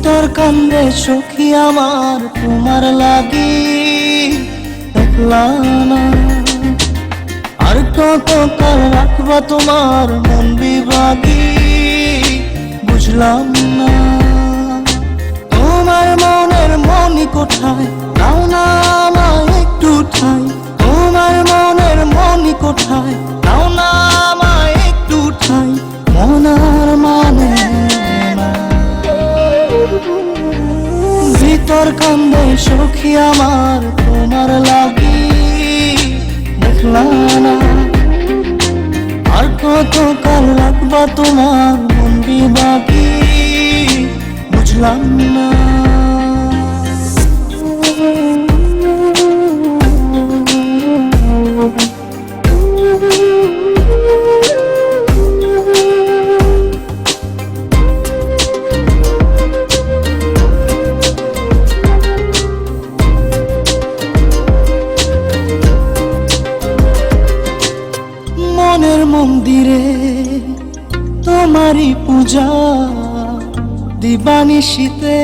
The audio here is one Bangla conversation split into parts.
ভিতর কান্দে সখী আমার তোমার লাগি, দেখলা না আর কত কাল রাখবা তোমার মন বিভাগী, বুঝলাম না তোমার মনের মনি কোথায়, দাও না আমায় একটু ঠাই। তোমার মনের মনি কোথায়, দাও না আমায় একটু ঠাই। মন আর মানে না, ভিতর কান্দে সখী আমার তোমার লাগি, দেখলা না আর কত কাল রাখবা তোমার মন বিভাগী, বুঝলাম না। মনের মন্দিরে তোমারই পূজা, দিবানিশীতে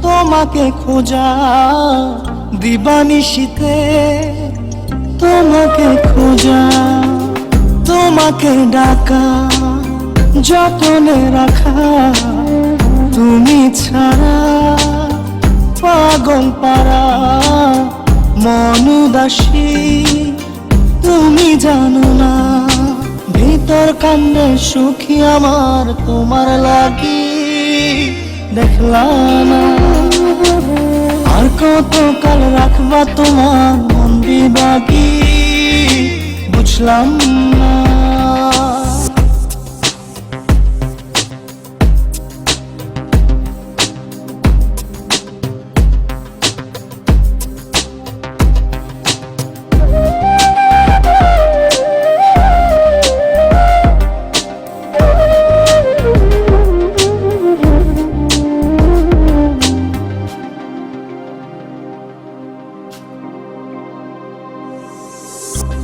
তোমাকে খোঁজা, দিবানিশীতে তোমাকে খোঁজা, তোমাকে ডাকা, যতনে রাখা, তুমি ছাড়া পাগল পারা মন উদাসী, তুমি জানো না ভিতর কান্দে সুখী আমার তোমার লাগি, দেখলা না আর কত কাল রাখবা তোমার মন বিভাগী, বুঝলাম না।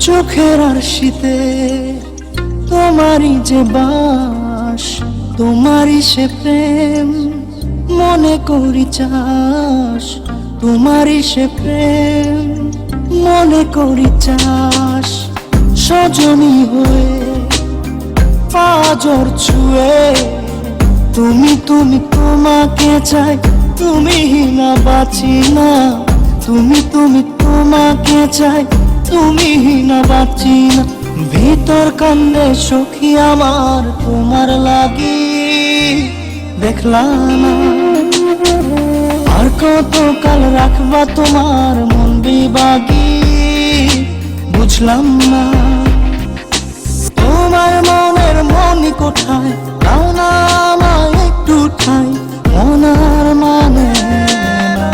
চোখের আরশিতে তোমারই যে বাস, তোমারই সে প্রেম মনে করি চাস, তোমারই সে প্রেম মনে করি চাস। সজনী হয়ে পাজর ছুঁয়ে তুমি তুমি তোমাকে চাই, তুমি না বাঁচি না, তুমি তুমি তোমাকে চাই, তুমি না বাঁচি না। ভিতর কান্দে সখী আমার তোমার লাগি, দেখলা না আর কত কাল রাখবা তোমার মন বিভাগী, বুঝলাম না তোমার মনের মনি কোথায়, দাও না আমায় একটু ঠাই। মন আর মানে না,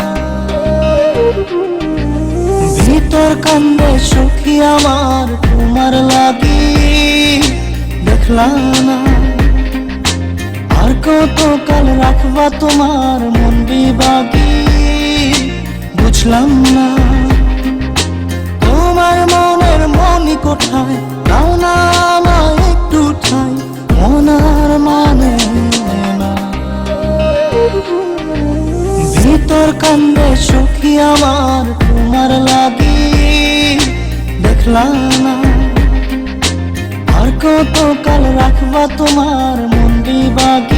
ভিতর কান্দে সখী আমার তোমার লাগি, দেখলা না আর কত কাল রাখবা তোমার মন বিভাগী, বুঝলাম না তোমার মনের মনি কোথায়, দাও না আমায় একটু ঠাই। মন আর মানে না, ভিতর কান্দে সখী আমার তোমার লাগি, দেখলা না আর কত কাল রাখবা তোমার মন বিভাগী,